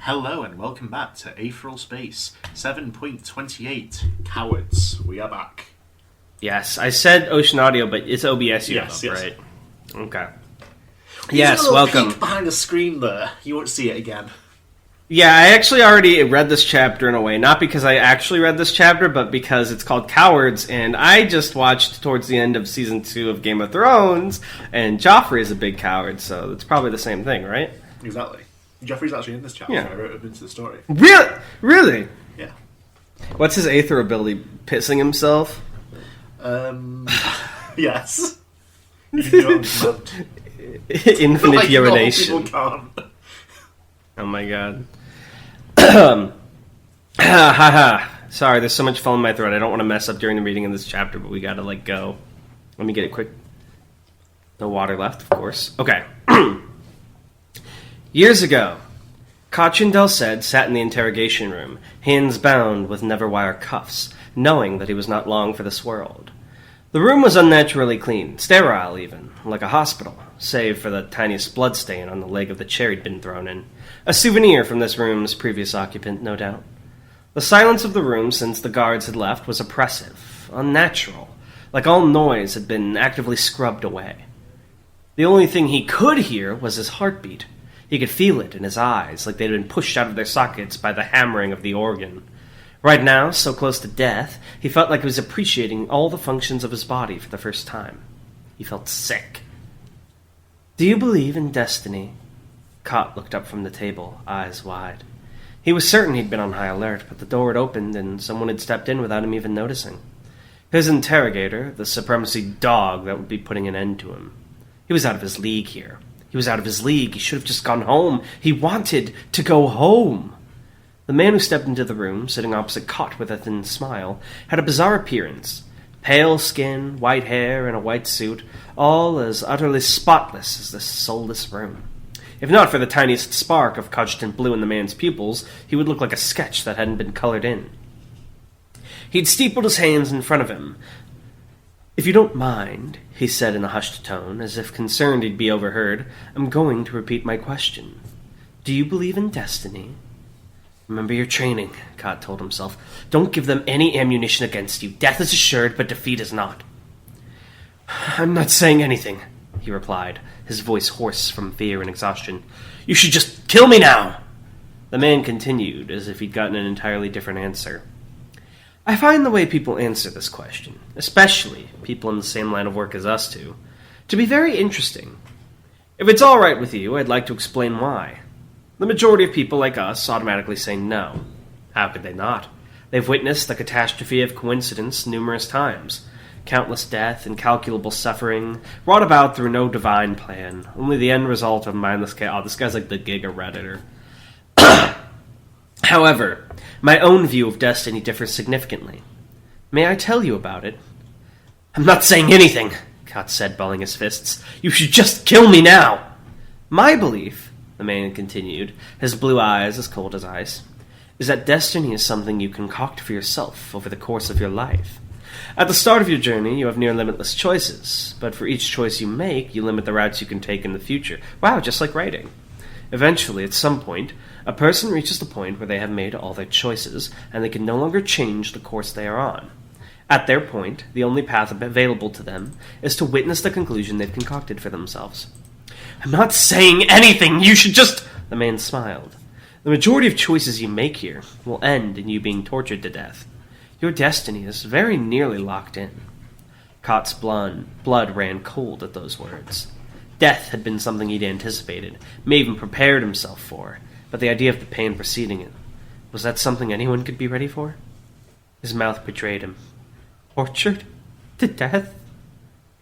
Hello and welcome back to Aetheral Space 7.28 Cowards. We are back. Yes, I said Ocean Audio, but it's OBS you Yes. right? Okay. There's a little welcome. peek behind the screen there. You won't see it again. Yeah, I actually already read this chapter in a way. Not because I actually read this chapter, but because it's called Cowards, and I just watched towards the end of Season 2 of Game of Thrones, and Joffrey is a big coward, so it's probably the same thing, right? Exactly. Joffrey's actually in this chapter. Yeah. I wrote him into the story. Really? Yeah. What's his Aether ability? Pissing himself? Yes. You can do it on command. Infinite Like urination. normal people can't. Oh my god. Sorry, there's so much foam in my throat. I don't want to mess up during the reading of this chapter, but we gotta, go. Let me get it quick. No water left, of course. Okay. Years ago, Kachin Delsed sat in the interrogation room, hands bound with never-wire cuffs, knowing that he was not long for this world. The room was unnaturally clean, sterile even, like a hospital, save for the tiniest bloodstain on the leg of the chair he'd been thrown in. A souvenir from this room's previous occupant, no doubt. The silence of the room since the guards had left was oppressive, unnatural, like all noise had been actively scrubbed away. The only thing he could hear was his heartbeat. He could feel it in his eyes, like they'd been pushed out of their sockets by the hammering of the organ. Right now, so close to death, he felt like he was appreciating all the functions of his body for the first time. He felt sick. "Do you believe in destiny?" Kot looked up from the table, eyes wide. He was certain he'd been on high alert, but the door had opened and someone had stepped in without him even noticing. His interrogator, the supremacy dog that would be putting an end to him. He was out of his league here. He was out of his league. He should have just gone home. He wanted to go home. The man who stepped into the room, sitting opposite Kot with a thin smile, had a bizarre appearance. Pale skin, white hair, and a white suit, all as utterly spotless as this soulless room. If not for the tiniest spark of cogitant blue in the man's pupils, he would look like a sketch that hadn't been colored in. He'd steepled his hands in front of him. "If you don't mind," he said in a hushed tone, as if concerned he'd be overheard, "I'm going to repeat my question. Do you believe in destiny?" "Remember your training," Kot told himself. "Don't give them any ammunition against you. Death is assured, but defeat is not." "I'm not saying anything," he replied, his voice hoarse from fear and exhaustion. "You should just kill me now!" The man continued, as if he'd gotten an entirely different answer. "I find the way people answer this question, especially people in the same line of work as us two, to be very interesting. If it's all right with you, I'd like to explain why. The majority of people like us automatically say no. How could they not? They've witnessed the catastrophe of coincidence numerous times. Countless death, incalculable suffering, wrought about through no divine plan, only the end result of mindless chaos." Oh, this guy's like the Giga Redditor. "However, my own view of destiny differs significantly. May I tell you about it?" "I'm not saying anything," Kot said, balling his fists. "You should just kill me now." "My belief," the man continued, his blue eyes as cold as ice, "is that destiny is something you concoct for yourself over the course of your life. At the start of your journey, you have near limitless choices, but for each choice you make, you limit the routes you can take in the future. Wow, just like writing. Eventually, at some point, a person reaches the point where they have made all their choices, and they can no longer change the course they are on. At their point, the only path available to them is to witness the conclusion they've concocted for themselves." "I'm not saying anything! You should just—" The man smiled. "The majority of choices you make here will end in you being tortured to death. Your destiny is very nearly locked in." Kot's blood ran cold at those words. Death had been something he'd anticipated, may even prepared himself for, but the idea of the pain preceding it, was that something anyone could be ready for? His mouth betrayed him. "Tortured? To death?"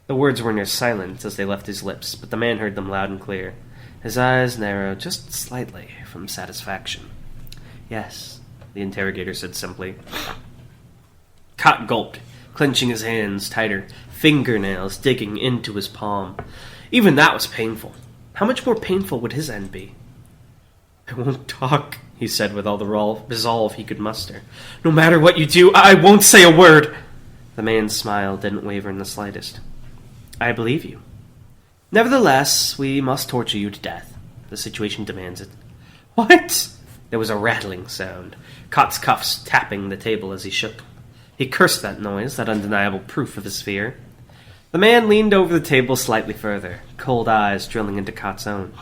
The words were near silent as they left his lips, but the man heard them loud and clear. His eyes narrowed just slightly from satisfaction. "Yes," the interrogator said simply. Kot gulped, clenching his hands tighter, fingernails digging into his palm. Even that was painful. How much more painful would his end be? "I won't talk," he said with all the resolve he could muster. "No matter what you do, I won't say a word." The man's smile didn't waver in the slightest. "I believe you. Nevertheless, we must torture you to death. The situation demands it." "What?" There was a rattling sound, Cot's cuffs tapping the table as he shook. He cursed that noise, that undeniable proof of his fear. The man leaned over the table slightly further, cold eyes drilling into Cot's own.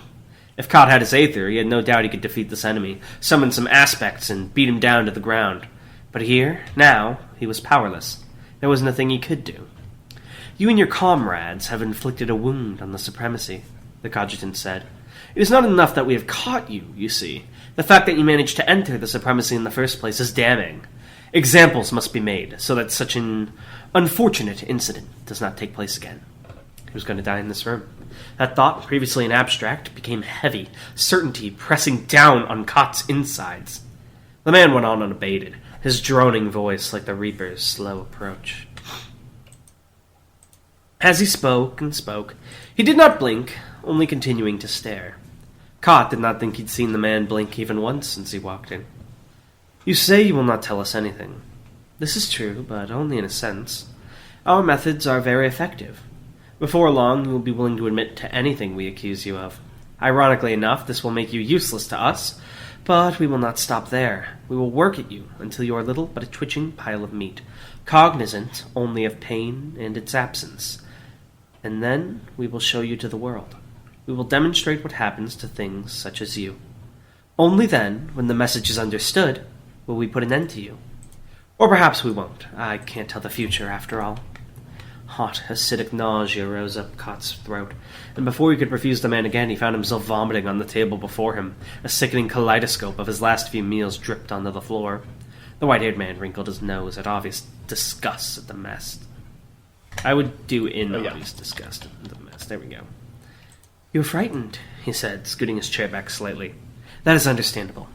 If Cot had his Aether, he had no doubt he could defeat this enemy, summon some aspects, and beat him down to the ground. But here, now, he was powerless. There was nothing he could do. You and your comrades have inflicted a wound on the supremacy, the Cogitant said. It is not enough that we have caught you, you see. The fact that you managed to enter the supremacy in the first place is damning. Examples must be made, so that such an unfortunate incident does not take place again. He was going to die in this room. That thought, previously an abstract, became heavy, certainty pressing down on Cot's insides. The man went on unabated, his droning voice like the Reaper's slow approach. As he spoke and spoke, he did not blink, only continuing to stare. Cot did not think he'd seen the man blink even once since he walked in. You say you will not tell us anything. This is true, but only in a sense. Our methods are very effective. Before long, you will be willing to admit to anything we accuse you of. Ironically enough, this will make you useless to us, but we will not stop there. We will work at you until you are little but a twitching pile of meat, cognizant only of pain and its absence. And then we will show you to the world. We will demonstrate what happens to things such as you. Only then, when the message is understood, will we put an end to you. Or perhaps we won't. I can't tell the future, after all. Hot, acidic nausea rose up Cot's throat, and before he could refuse the man again, he found himself vomiting on the table before him. A sickening kaleidoscope of his last few meals dripped onto the floor. The white-haired man wrinkled his nose at obvious disgust at the mess. I would do in obvious disgust at the mess. There we go. You were frightened, he said, scooting his chair back slightly. That is understandable.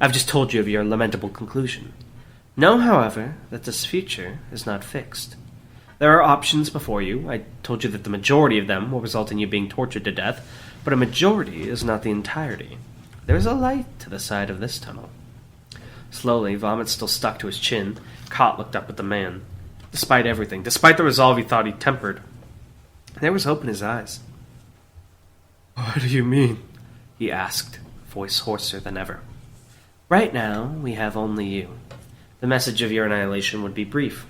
I've just told you of your lamentable conclusion. Know, however, that this future is not fixed. There are options before you. I told you that the majority of them will result in you being tortured to death, but a majority is not the entirety. There is a light to the side of this tunnel. Slowly, vomit still stuck to his chin, Cot looked up at the man. Despite everything, despite the resolve he thought he'd tempered, there was hope in his eyes. What do you mean? He asked, voice hoarser than ever. Right now, we have only you. The message of your annihilation would be brief.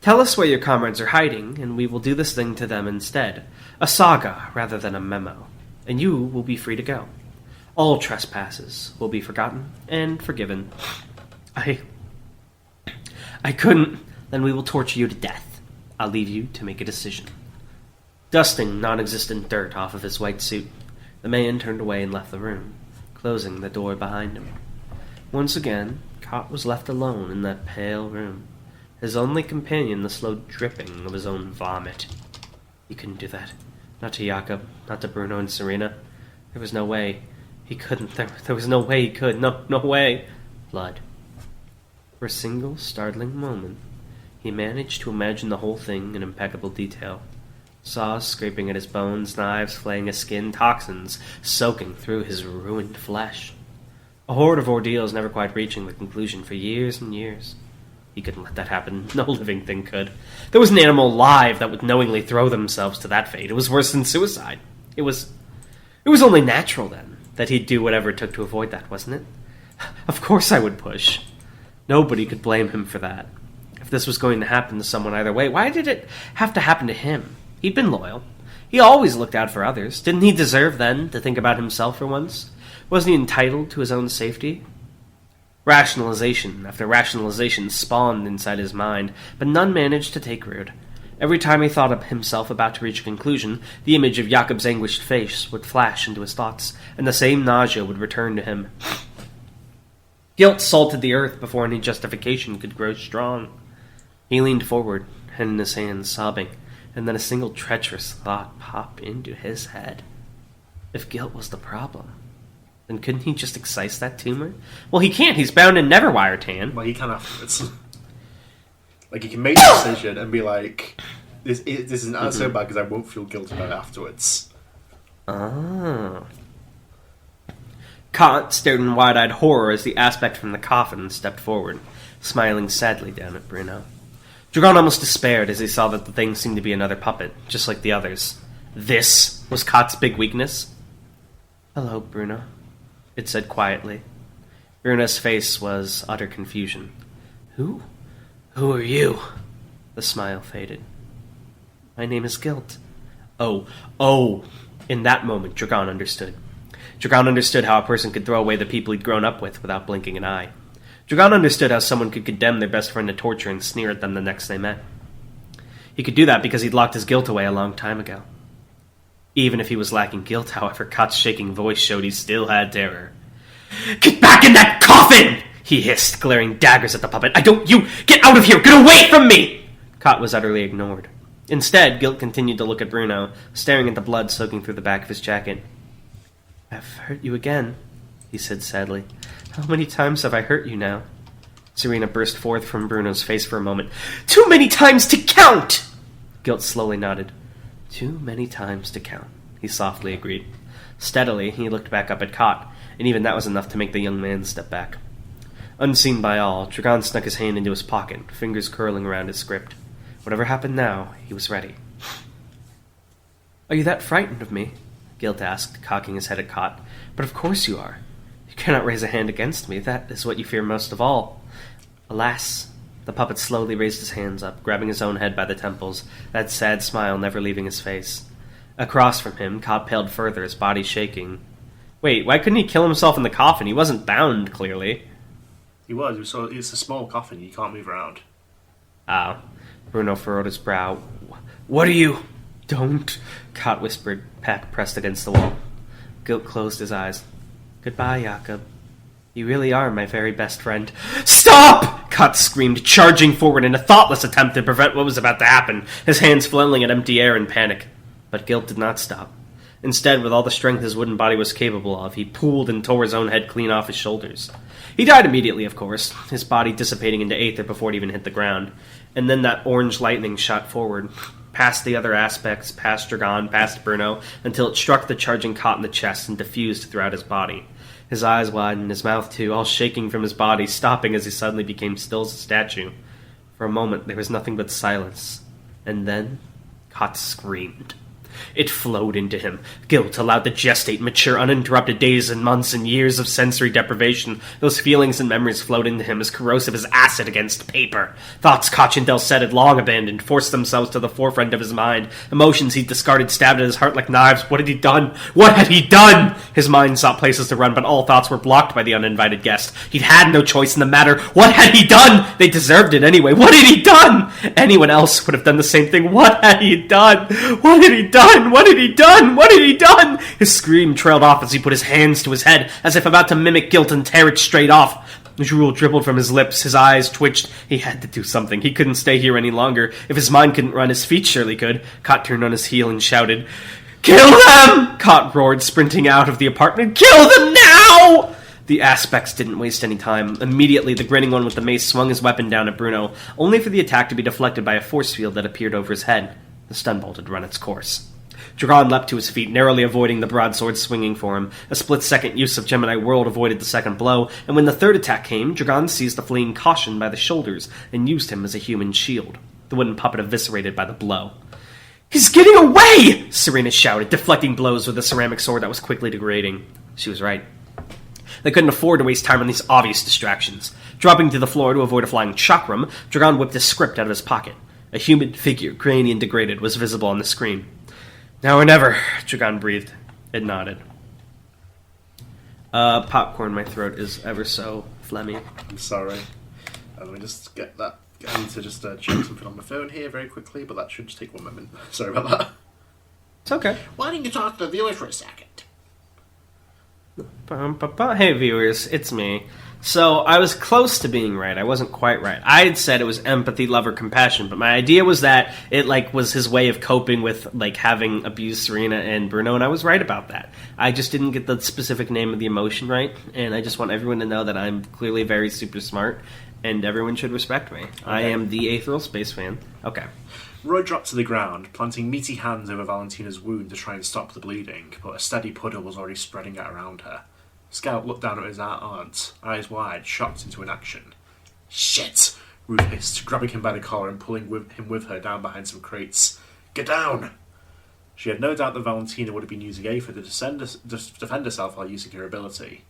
Tell us where your comrades are hiding, and we will do this thing to them instead. A saga rather than a memo. And you will be free to go. All trespasses will be forgotten and forgiven. I couldn't. Then we will torture you to death. I'll leave you to make a decision. Dusting non-existent dirt off of his white suit, the man turned away and left the room, closing the door behind him. Once again, Cot was left alone in that pale room, his only companion the slow dripping of his own vomit. He couldn't do that. Not to Jakob, not to Bruno and Serena. There was no way. He couldn't. There was no way he could. No way. Blood. For a single startling moment, he managed to imagine the whole thing in impeccable detail. Saws scraping at his bones, knives flaying his skin, toxins soaking through his ruined flesh. A horde of ordeals never quite reaching the conclusion for years and years. He couldn't let that happen. No living thing could. There was an animal alive that would knowingly throw themselves to that fate. It was worse than suicide. It was only natural, then, that he'd do whatever it took to avoid that, wasn't it? Of course I would push. Nobody could blame him for that. If this was going to happen to someone either way, why did it have to happen to him? He'd been loyal. He always looked out for others. Didn't he deserve, then, to think about himself for once? Wasn't he entitled to his own safety? Rationalization after rationalization spawned inside his mind, but none managed to take root. Every time he thought of himself about to reach a conclusion, the image of Jakob's anguished face would flash into his thoughts, and the same nausea would return to him. Guilt salted the earth before any justification could grow strong. He leaned forward, head in his hands, sobbing, and then a single treacherous thought popped into his head. If guilt was the problem, then couldn't he just excise that tumor? Well, he can't. He's bound in Neverwire, Tan. Well, he can afterwards. Like, he can make the decision and be like, this isn't so bad because I won't feel guilty about it afterwards. Ah. Cot stared in wide-eyed horror as the aspect from the coffin stepped forward, smiling sadly down at Bruno. Dragon almost despaired as he saw that the thing seemed to be another puppet, just like the others. This was Cot's big weakness. Hello, Bruno, it said quietly. Bruno's face was utter confusion. Who? Who are you? The smile faded. My name is Guilt. Oh. In that moment, Dragon understood. Dragon understood how a person could throw away the people he'd grown up with without blinking an eye. Dragon understood how someone could condemn their best friend to torture and sneer at them the next they met. He could do that because he'd locked his guilt away a long time ago. Even if he was lacking guilt, however, Kot's shaking voice showed he still had terror. Get back in that coffin! He hissed, glaring daggers at the puppet. You! Get out of here! Get away from me! Kot was utterly ignored. Instead, Guilt continued to look at Bruno, staring at the blood soaking through the back of his jacket. I've hurt you again, he said sadly. How many times have I hurt you now? Serena burst forth from Bruno's face for a moment. Too many times to count! Guilt slowly nodded. Too many times to count, he softly agreed. Steadily, he looked back up at Kot, and even that was enough to make the young man step back. Unseen by all, Dragon snuck his hand into his pocket, fingers curling around his script. Whatever happened now, he was ready. Are you that frightened of me? Guilt asked, cocking his head at Kot. But of course you are. You cannot raise a hand against me. That is what you fear most of all. Alas. The puppet slowly raised his hands up, grabbing his own head by the temples, that sad smile never leaving his face. Across from him, Kot paled further, his body shaking. Wait, why couldn't he kill himself in the coffin? He wasn't bound, clearly. He was. So it's a small coffin. You can't move around. Ah. Bruno furrowed his brow. What are you? Don't, Kot whispered, back pressed against the wall. Guilt closed his eyes. Goodbye, Jakob. You really are my very best friend. Stop! Kot screamed, charging forward in a thoughtless attempt to prevent what was about to happen, his hands flailing at empty air in panic. But Guilt did not stop. Instead, with all the strength his wooden body was capable of, he pulled and tore his own head clean off his shoulders. He died immediately, of course, his body dissipating into aether before it even hit the ground. And then that orange lightning shot forward, past the other aspects, past Dragon, past Bruno, until it struck the charging Kot in the chest and diffused throughout his body. His eyes widened, his mouth too, all shaking from his body, stopping as he suddenly became still as a statue. For a moment, there was nothing but silence. And then, Kot screamed. It flowed into him. Guilt allowed to gestate, mature, uninterrupted days and months and years of sensory deprivation. Those feelings and memories flowed into him as corrosive as acid against paper. Thoughts Cochendale said had long abandoned, forced themselves to the forefront of his mind. Emotions he'd discarded stabbed at his heart like knives. What had he done? What had he done? His mind sought places to run, but all thoughts were blocked by the uninvited guest. He'd had no choice in the matter. What had he done? They deserved it anyway. What had he done? Anyone else would have done the same thing. What had he done? What had he done? What had he done? What had he done? His scream trailed off as he put his hands to his head, as if about to mimic Guilt and tear it straight off. Drool dribbled from his lips, his eyes twitched. He had to do something. He couldn't stay here any longer. If his mind couldn't run, his feet surely could. Kot turned on his heel and shouted, Kill them! Kot roared, sprinting out of the apartment. Kill them now! The aspects didn't waste any time. Immediately, the grinning one with the mace swung his weapon down at Bruno, only for the attack to be deflected by a force field that appeared over his head. The stun bolt had run its course. Dragon leapt to his feet, narrowly avoiding the broadsword swinging for him. A split-second use of Gemini World avoided the second blow, and when the third attack came, Dragon seized the fleeing Caution by the shoulders and used him as a human shield, the wooden puppet eviscerated by the blow. He's getting away! Serena shouted, deflecting blows with a ceramic sword that was quickly degrading. She was right. They couldn't afford to waste time on these obvious distractions. Dropping to the floor to avoid a flying chakram, Dragon whipped his script out of his pocket. A human figure, grainy and degraded, was visible on the screen. Now or never, Dragon breathed. It nodded. Popcorn, my throat is ever so phlegmy. I'm sorry. Let me just get that. I need to just check something on my phone here very quickly, but that should just take 1 moment. Sorry about that. It's okay. Why don't you talk to the viewers for a second? Hey viewers, it's me. So, I was close to being right. I wasn't quite right. I had said it was empathy, love, or compassion, but my idea was that it, was his way of coping with, having abused Serena and Bruno, and I was right about that. I just didn't get the specific name of the emotion right, and I just want everyone to know that I'm clearly very super smart, and everyone should respect me. Okay. I am the Aetheral Space Fan. Okay. Roy dropped to the ground, planting meaty hands over Valentina's wound to try and stop the bleeding, but a steady puddle was already spreading out around her. Scout looked down at his aunt, eyes wide, shocked into inaction. Shit! Ruth hissed, grabbing him by the collar and pulling him with her down behind some crates. Get down! She had no doubt that Valentina would have been using Aether to defend herself while using her ability.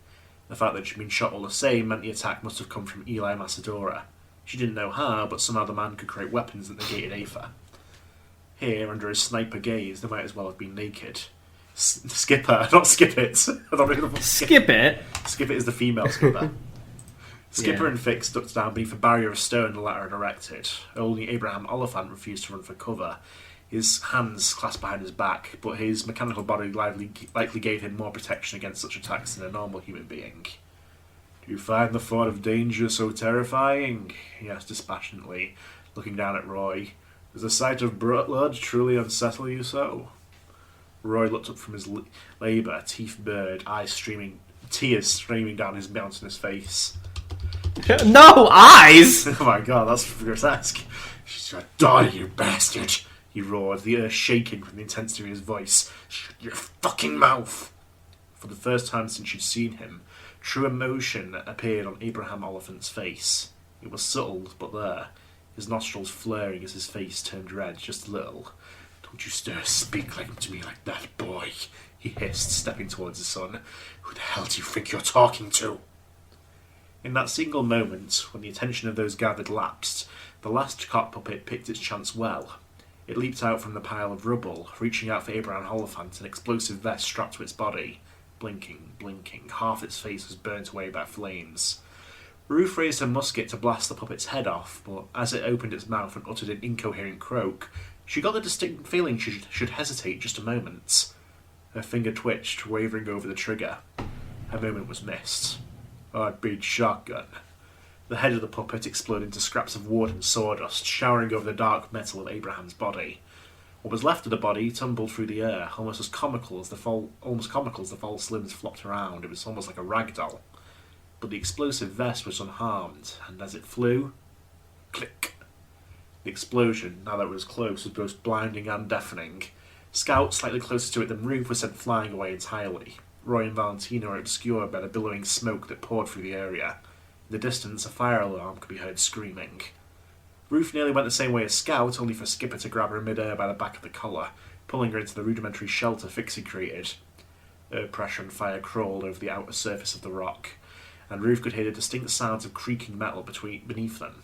The fact that she'd been shot all the same meant the attack must have come from Eli Macedora. She didn't know how, but somehow the man could create weapons that negated Aether. Here, under his sniper gaze, they might as well have been naked. Skipper, not Skip It. I don't know Skip It? Skip It is the female Skipper. Skipper and Fix ducked down beneath a barrier of stone the latter had erected. Only Abraham Oliphant refused to run for cover, his hands clasped behind his back, but his mechanical body likely gave him more protection against such attacks than a normal human being. "Do you find the thought of danger so terrifying?" he asked dispassionately, looking down at Roy. "Does the sight of blood truly unsettle you so?" Roy looked up from his labour, teeth bared, tears streaming down his mountainous face. No eyes! Oh my god, that's grotesque. "She's your daughter, you bastard!" he roared, the earth shaking from the intensity of his voice. "Shut your fucking mouth!" For the first time since she'd seen him, true emotion appeared on Abraham Oliphant's face. It was subtle, but there, his nostrils flaring as his face turned red just a little. "Don't you dare speak to me like that, boy," he hissed, stepping towards his son. "Who the hell do you think you're talking to?" In that single moment, when the attention of those gathered lapsed, the last cock puppet picked its chance well. It leaped out from the pile of rubble, reaching out for Abraham Oliphant, an explosive vest strapped to its body. Blinking, half its face was burnt away by flames. Ruth raised her musket to blast the puppet's head off, but as it opened its mouth and uttered an incoherent croak, she got the distinct feeling she should hesitate just a moment. Her finger twitched, wavering over the trigger. Her moment was missed. Heartbeat shotgun. The head of the puppet exploded into scraps of wood and sawdust, showering over the dark metal of Abraham's body. What was left of the body tumbled through the air, almost comical as the false limbs flopped around. It was almost like a rag doll. But the explosive vest was unharmed, and as it flew, click. The explosion, now that it was close, was both blinding and deafening. Scout, slightly closer to it than Ruth, was sent flying away entirely. Roy and Valentina were obscured by the billowing smoke that poured through the area. In the distance, a fire alarm could be heard screaming. Ruth nearly went the same way as Scout, only for Skipper to grab her mid-air by the back of the collar, pulling her into the rudimentary shelter Fix had created. Air pressure and fire crawled over the outer surface of the rock, and Ruth could hear the distinct sounds of creaking metal beneath them.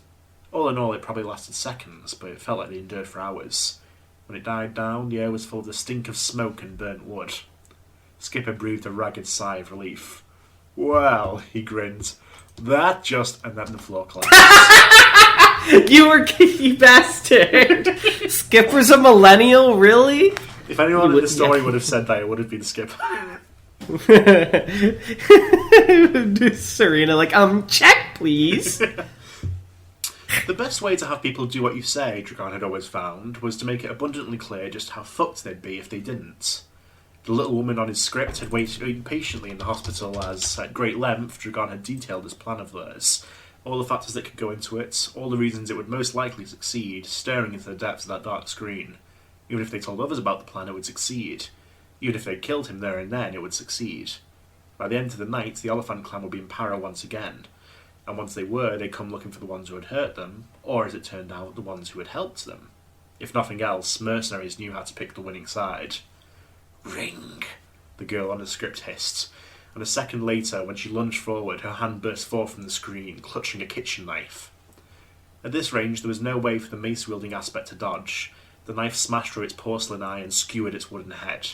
All in all, it probably lasted seconds, but it felt like they endured for hours. When it died down, the air was full of the stink of smoke and burnt wood. Skipper breathed a ragged sigh of relief. "Well," he grinned, "that just..." And then the floor collapsed. You bastard! Skipper's a millennial, really? If anyone in the story would have said that, it would have been Skipper. Serena, check, please. The best way to have people do what you say, Dragon had always found, was to make it abundantly clear just how fucked they'd be if they didn't. The little woman on his script had waited patiently in the hospital as, at great length, Dragon had detailed his plan of theirs. All the factors that could go into it, all the reasons it would most likely succeed, staring into the depths of that dark screen. Even if they told others about the plan, it would succeed. Even if they killed him there and then, it would succeed. By the end of the night, the Oliphant clan would be in peril once again. And once they were, they'd come looking for the ones who had hurt them, or, as it turned out, the ones who had helped them. If nothing else, mercenaries knew how to pick the winning side. "Ring," the girl on the script hissed, and a second later, when she lunged forward, her hand burst forth from the screen, clutching a kitchen knife. At this range, there was no way for the mace-wielding aspect to dodge. The knife smashed through its porcelain eye and skewered its wooden head,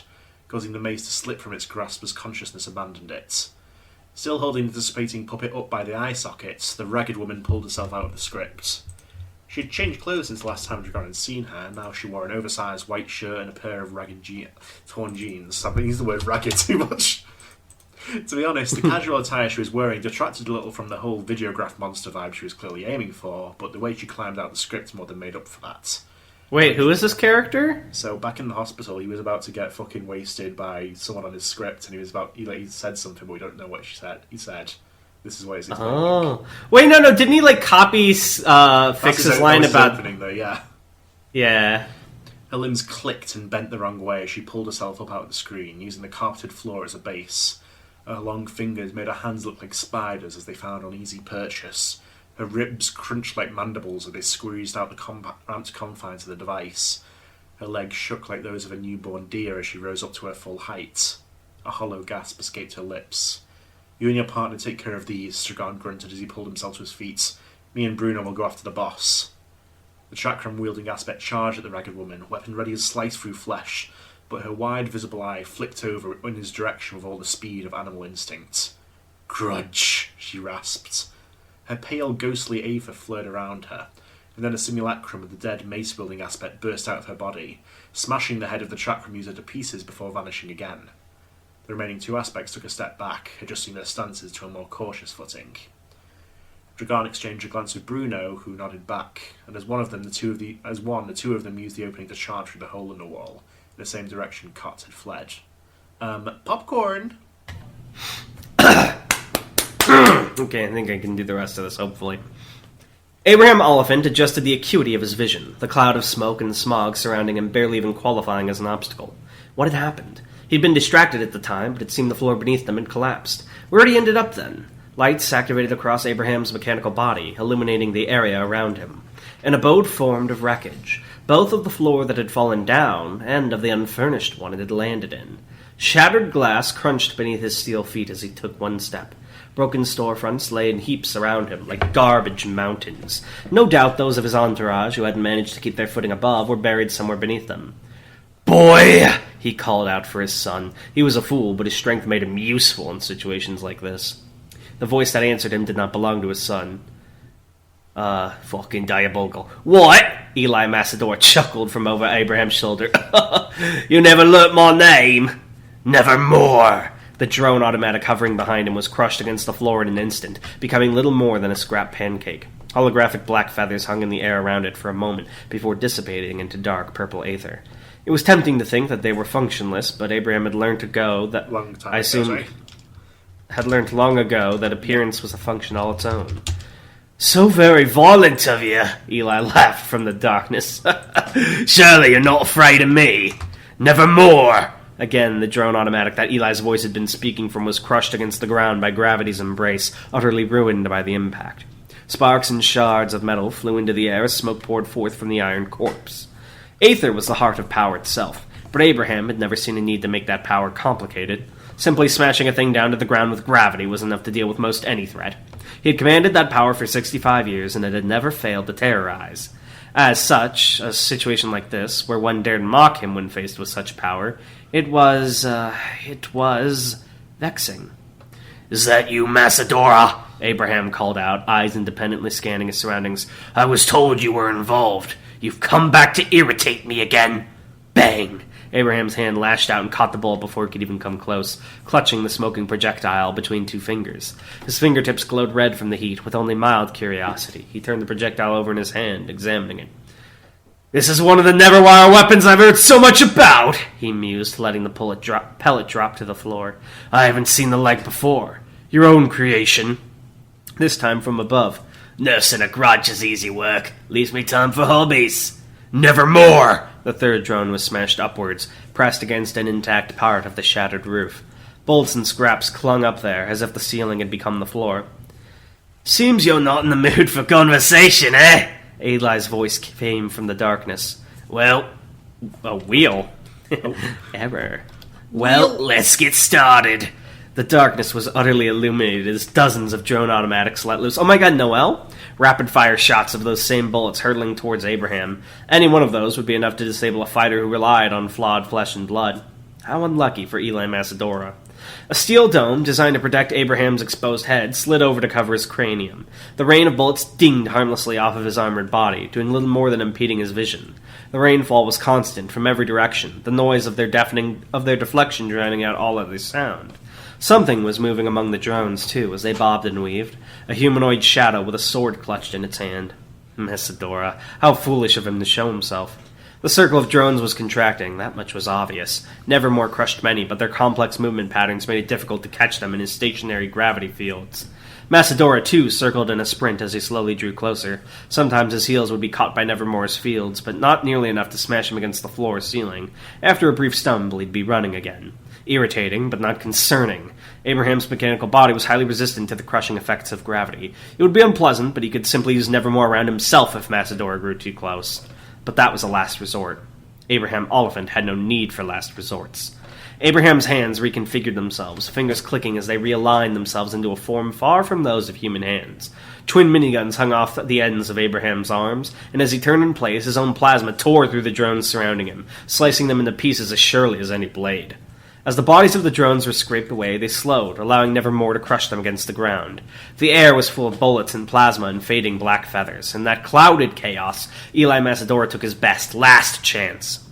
causing the mace to slip from its grasp as consciousness abandoned it. Still holding the dissipating puppet up by the eye socket, the ragged woman pulled herself out of the script. She had changed clothes since the last time Dragon had seen her. Now she wore an oversized white shirt and a pair of torn jeans. I've been using the word ragged too much. To be honest, the casual attire she was wearing detracted a little from the whole videograph monster vibe she was clearly aiming for, but the way she climbed out the script more than made up for that. Wait, who is this character? So back in the hospital, he was about to get fucking wasted by someone on his script, and he said something, but we don't know what she said. He said, "This is what he's explaining." Oh, wait, no, didn't he copy Fix's line about opening though? Yeah. Yeah. Her limbs clicked and bent the wrong way as she pulled herself up out of the screen, using the carpeted floor as a base. Her long fingers made her hands look like spiders as they found on easy purchase. Her ribs crunched like mandibles as they squeezed out the cramped confines of the device. Her legs shook like those of a newborn deer as she rose up to her full height. A hollow gasp escaped her lips. You and your partner take care of these, Stragon grunted as he pulled himself to his feet. Me and Bruno will go after the boss. The chakram-wielding aspect charged at the ragged woman, weapon ready to slice through flesh, but her wide, visible eye flicked over in his direction with all the speed of animal instinct. Grudge, she rasped. Her pale, ghostly aether flared around her, and then a simulacrum of the dead mace-wielding aspect burst out of her body, smashing the head of the chakram user to pieces before vanishing again. The remaining two aspects took a step back, adjusting their stances to a more cautious footing. Dragon exchanged a glance with Bruno, who nodded back, and as the two of them used the opening to charge through the hole in the wall, in the same direction Cot had fled. Popcorn! Okay, I think I can do the rest of this, hopefully. Abraham Oliphant adjusted the acuity of his vision, the cloud of smoke and smog surrounding him barely even qualifying as an obstacle. What had happened? He'd been distracted at the time, but it seemed the floor beneath them had collapsed. Where had he ended up then? Lights activated across Abraham's mechanical body, illuminating the area around him. An abode formed of wreckage, both of the floor that had fallen down and of the unfurnished one it had landed in. Shattered glass crunched beneath his steel feet as he took one step. Broken storefronts lay in heaps around him, like garbage mountains. No doubt those of his entourage, who hadn't managed to keep their footing above, were buried somewhere beneath them. "Boy!" he called out for his son. He was a fool, but his strength made him useful in situations like this. The voice that answered him did not belong to his son. Fucking diabolical. "What?" Eli Macedor chuckled from over Abraham's shoulder. "You never learnt my name?" "Nevermore!" The drone automatic hovering behind him was crushed against the floor in an instant, becoming little more than a scrap pancake. Holographic black feathers hung in the air around it for a moment before dissipating into dark purple aether. It was tempting to think that they were functionless, but Abraham had learned long ago that appearance was a function all its own. "So very violent of you," Eli laughed from the darkness. "Surely you're not afraid of me?" "Nevermore!" Again, the drone automatic that Eli's voice had been speaking from was crushed against the ground by gravity's embrace, utterly ruined by the impact. Sparks and shards of metal flew into the air as smoke poured forth from the iron corpse. Aether was the heart of power itself, but Abraham had never seen a need to make that power complicated. Simply smashing a thing down to the ground with gravity was enough to deal with most any threat. He had commanded that power for 65 years, and it had never failed to terrorize. As such, a situation like this, where one dared mock him when faced with such power, it was vexing. "Is that you, Macedora?" Abraham called out, eyes independently scanning his surroundings. "I was told you were involved. You've come back to irritate me again." Bang! Abraham's hand lashed out and caught the bullet before it could even come close, clutching the smoking projectile between two fingers. His fingertips glowed red from the heat, with only mild curiosity. He turned the projectile over in his hand, examining it. "This is one of the Neverwire weapons I've heard so much about," he mused, letting the pellet drop to the floor. "I haven't seen the like before. Your own creation." This time from above. "Nursing a grudge is easy work. Leaves me time for hobbies." "Nevermore!" The third drone was smashed upwards, pressed against an intact part of the shattered roof. Bolts and scraps clung up there, as if the ceiling had become the floor. "Seems you're not in the mood for conversation, eh?" Eli's voice came from the darkness. "Well, a wheel." Error. "Well, let's get started." The darkness was utterly illuminated as dozens of drone automatics let loose. Oh my god, Noel? Rapid-fire shots of those same bullets hurtling towards Abraham. Any one of those would be enough to disable a fighter who relied on flawed flesh and blood. How unlucky for Eli Macedora. A steel dome, designed to protect Abraham's exposed head, slid over to cover his cranium. The rain of bullets dinged harmlessly off of his armored body, doing little more than impeding his vision. The rainfall was constant from every direction, the noise of their deflection drowning out all other sound. Something was moving among the drones, too, as they bobbed and weaved. A humanoid shadow with a sword clutched in its hand. Macedora, how foolish of him to show himself. The circle of drones was contracting, that much was obvious. Nevermore crushed many, but their complex movement patterns made it difficult to catch them in his stationary gravity fields. Macedora, too, circled in a sprint as he slowly drew closer. Sometimes his heels would be caught by Nevermore's fields, but not nearly enough to smash him against the floor or ceiling. After a brief stumble, he'd be running again. Irritating, but not concerning. Abraham's mechanical body was highly resistant to the crushing effects of gravity. It would be unpleasant, but he could simply use Nevermore around himself if Macedora grew too close. But that was a last resort. Abraham Oliphant had no need for last resorts. Abraham's hands reconfigured themselves, fingers clicking as they realigned themselves into a form far from those of human hands. Twin miniguns hung off the ends of Abraham's arms, and as he turned in place, his own plasma tore through the drones surrounding him, slicing them into pieces as surely as any blade. As the bodies of the drones were scraped away, they slowed, allowing Nevermore to crush them against the ground. The air was full of bullets and plasma and fading black feathers. In that clouded chaos, Eli Macedora took his best, last chance.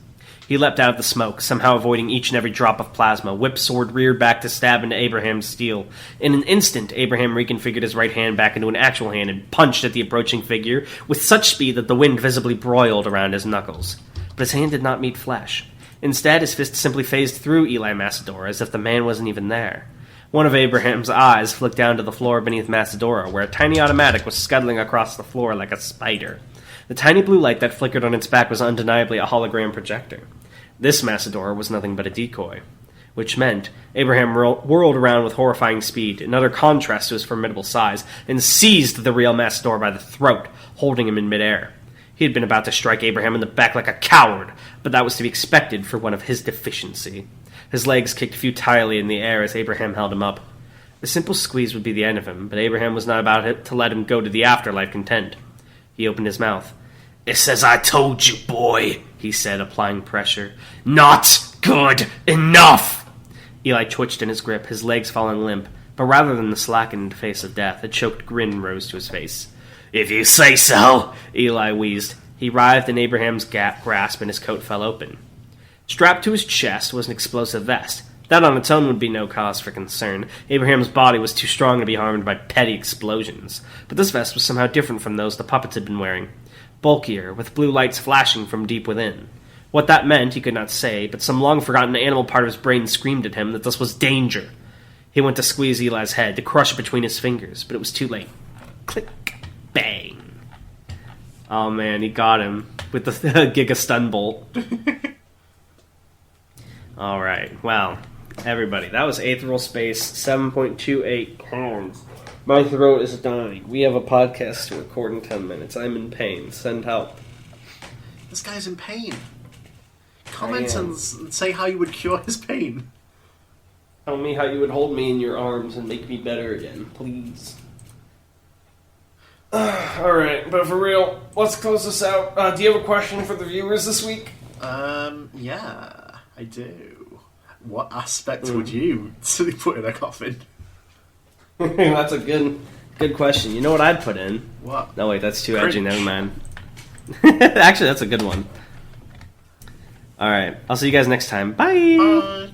He leapt out of the smoke, somehow avoiding each and every drop of plasma, whip sword reared back to stab into Abraham's steel. In an instant, Abraham reconfigured his right hand back into an actual hand and punched at the approaching figure with such speed that the wind visibly broiled around his knuckles. But his hand did not meet flesh. Instead, his fist simply phased through Eli Macedora as if the man wasn't even there. One of Abraham's eyes flicked down to the floor beneath Macedora, where a tiny automatic was scuttling across the floor like a spider. The tiny blue light that flickered on its back was undeniably a hologram projector. This Macedora was nothing but a decoy. Which meant Abraham whirled around with horrifying speed, in utter contrast to his formidable size, and seized the real Macedora by the throat, holding him in midair. He had been about to strike Abraham in the back like a coward, but that was to be expected for one of his deficiency. His legs kicked futilely in the air as Abraham held him up. A simple squeeze would be the end of him, but Abraham was not about to let him go to the afterlife content. He opened his mouth. "It's as I told you, boy," he said, applying pressure. "Not good enough!" Eli twitched in his grip, his legs falling limp, but rather than the slackened face of death, a choked grin rose to his face. "If you say so," Eli wheezed. He writhed in Abraham's grasp and his coat fell open. Strapped to his chest was an explosive vest. That on its own would be no cause for concern. Abraham's body was too strong to be harmed by petty explosions. But this vest was somehow different from those the puppets had been wearing. Bulkier, with blue lights flashing from deep within. What that meant, he could not say, but some long-forgotten animal part of his brain screamed at him that this was danger. He went to squeeze Eli's head, to crush it between his fingers, but it was too late. Click. Bang. Oh man, he got him with the Giga Stun Bolt. Alright, well, everybody, that was Aetheral Space 7.28 pounds. My throat is dying. We have a podcast to record in 10 minutes. I'm in pain. Send help. This guy's in pain. Comment and say how you would cure his pain. Tell me how you would hold me in your arms and make me better again, please. Alright, but for real, let's close this out. Do you have a question for the viewers this week? Yeah, I do. What aspect would you put in a coffin? That's a good question. You know what I'd put in? What? No, wait, that's too Cringe. edgy. Never mind. Actually, that's a good one. Alright, I'll see you guys next time. Bye! Bye!